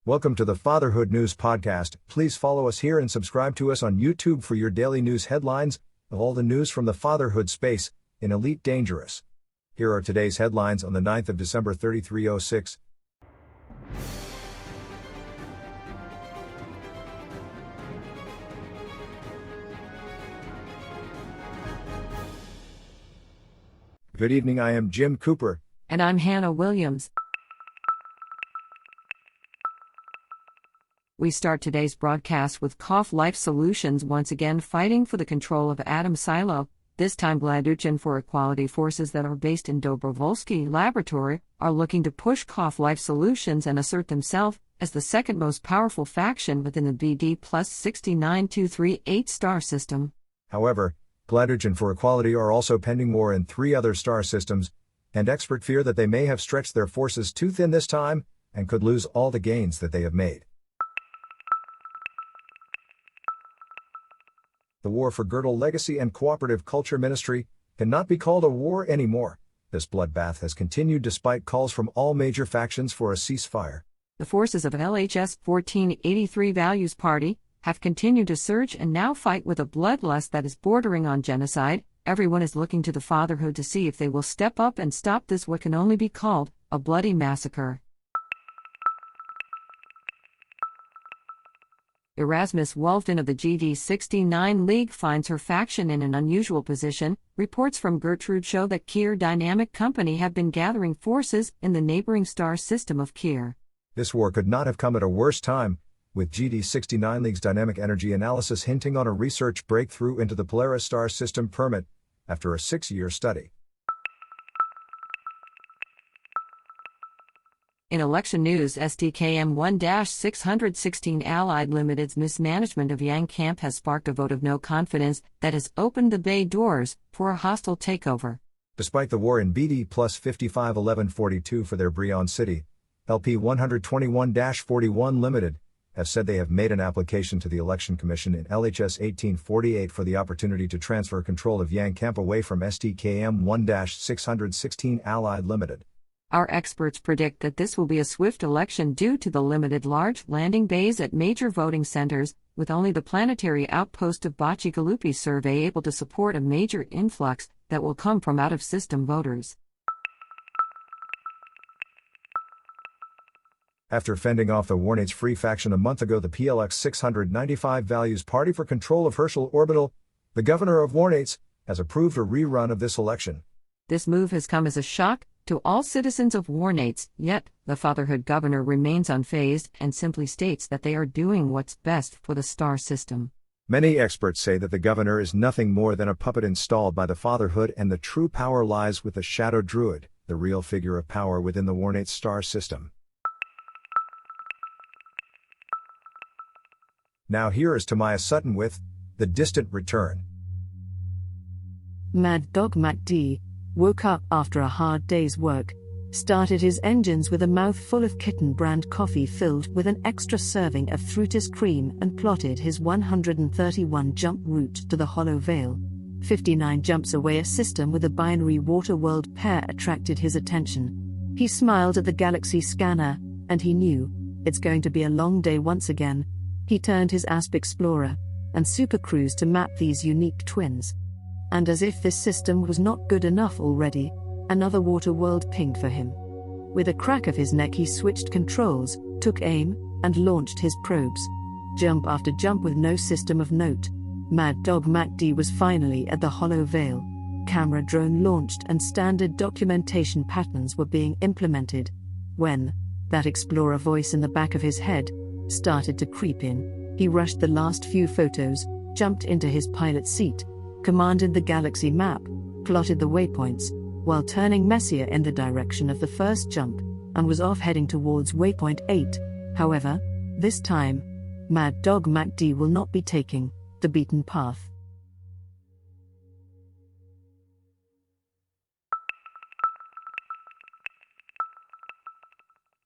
Welcome to the Fatherhood News Podcast. Please follow us here and subscribe to us on YouTube for your daily news headlines of all the news from the fatherhood space in Elite Dangerous. Here are today's headlines on the 9th of December 3306. Good evening, I am Jim Cooper. And I'm Hannah Williams. We start today's broadcast with Cough Life Solutions once again fighting for the control of atom silo. This time Bulletin for Equality forces that are based in Dobrovolsky Laboratory are looking to push Cough Life Solutions and assert themselves as the second most powerful faction within the BD plus 69238 star system. However, Bulletin for Equality are also pending war in 3 other star systems, and experts fear that they may have stretched their forces too thin this time and could lose all the gains that they have made. The war for Gödel Legacy and Cooperative Culture Ministry cannot be called a war anymore. This bloodbath has continued despite calls from all major factions for a ceasefire. The forces of LHS 1483 Values Party have continued to surge and now fight with a bloodlust that is bordering on genocide. Everyone is looking to the Fatherhood to see if they will step up and stop this what can only be called a bloody massacre. Erasmus Wolfden of the GD69 League finds her faction in an unusual position. Reports from Gertrude show that Kier Dynamic Company have been gathering forces in the neighboring star system of Kier. This war could not have come at a worse time, with GD69 League's dynamic energy analysis hinting on a research breakthrough into the Polaris star system permit after a 6-year study. In election news, STKM 1-616 Allied Limited's mismanagement of Yang Camp has sparked a vote of no confidence that has opened the bay doors for a hostile takeover. Despite the war in BD plus 551142 for their Brion City, LP 121-41 Limited have said they have made an application to the Election Commission in LHS 1848 for the opportunity to transfer control of Yang Camp away from STKM 1-616 Allied Limited. Our experts predict that this will be a swift election due to the limited large landing bays at major voting centers, with only the planetary outpost of Bacigalupi survey able to support a major influx that will come from out-of-system voters. After fending off the Warnates Free faction a month ago, the PLX 695 Values Party for control of Herschel Orbital, the governor of Warnates, has approved a rerun of this election. This move has come as a shock to all citizens of Warnates, yet the Fatherhood governor remains unfazed and simply states that they are doing what's best for the star system. Many experts say that the governor is nothing more than a puppet installed by the Fatherhood, and the true power lies with the Shadow Druid, the real figure of power within the Warnates star system. Now here is Tamaya Sutton with The Distant Return. Mad Dog MacD woke up after a hard day's work, started his engines with a mouthful of Kitten brand coffee filled with an extra serving of Fruitus cream, and plotted his 131 jump route to the Hollow Vale. 59 jumps away, a system with a binary water-world pair attracted his attention. He smiled at the galaxy scanner, and he knew it's going to be a long day once again. He turned his ASP Explorer and Super Cruise to map these unique twins. And as if this system was not good enough already, another water world pinged for him. With a crack of his neck he switched controls, took aim, and launched his probes. Jump after jump with no system of note. Mad Dog MacD was finally at the Hollow Vale. Camera drone launched and standard documentation patterns were being implemented, when that Explorer voice in the back of his head started to creep in. He rushed the last few photos, jumped into his pilot seat, commanded the galaxy map, plotted the waypoints, while turning Messier in the direction of the first jump, and was off heading towards waypoint 8. However, this time, Mad Dog MacD will not be taking the beaten path.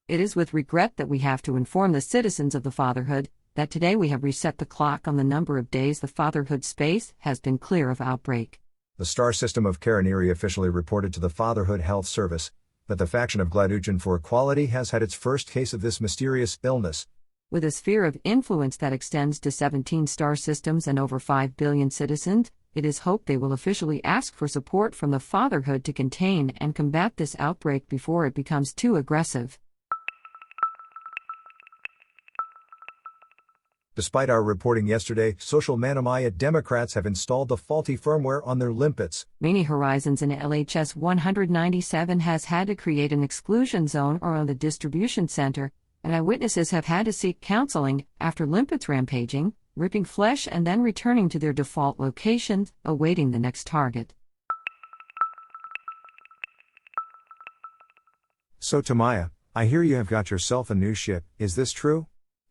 It is with regret that we have to inform the citizens of the Fatherhood that today we have reset the clock on the number of days the Fatherhood space has been clear of outbreak. The star system of Karaniri officially reported to the Fatherhood Health Service But the faction of Gladuchin for Equality has had its first case of this mysterious illness. With a sphere of influence that extends to 17 star systems and over 5 billion citizens, it is hoped they will officially ask for support from the Fatherhood to contain and combat this outbreak before it becomes too aggressive. Despite our reporting yesterday, social Manamaya Democrats have installed the faulty firmware on their limpets. Many Horizons in LHS 197 has had to create an exclusion zone around the distribution center, and eyewitnesses have had to seek counseling after limpets rampaging, ripping flesh and then returning to their default locations, awaiting the next target. So Tamaya, I hear you have got yourself a new ship, is this true?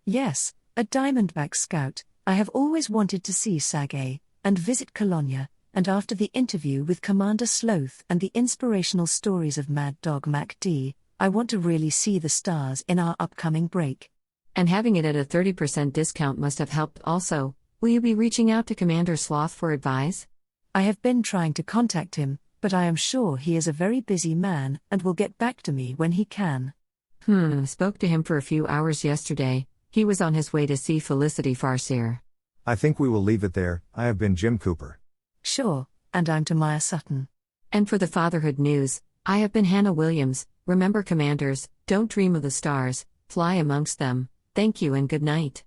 Yes, a Diamondback Scout. I have always wanted to see Sagae and visit Colonia, and after the interview with Commander Sloth and the inspirational stories of Mad Dog MacD, I want to really see the stars in our upcoming break. And having it at a 30% discount must have helped also. Will you be reaching out to Commander Sloth for advice? I have been trying to contact him, but I am sure he is a very busy man and will get back to me when he can. Spoke to him for a few hours yesterday. He was on his way to see Felicity Farseer. I think we will leave it there. I have been Jim Cooper. Sure, and I'm Tamaya Sutton. And for the Fatherhood news, I have been Hannah Williams. Remember, commanders, don't dream of the stars, fly amongst them. Thank you and good night.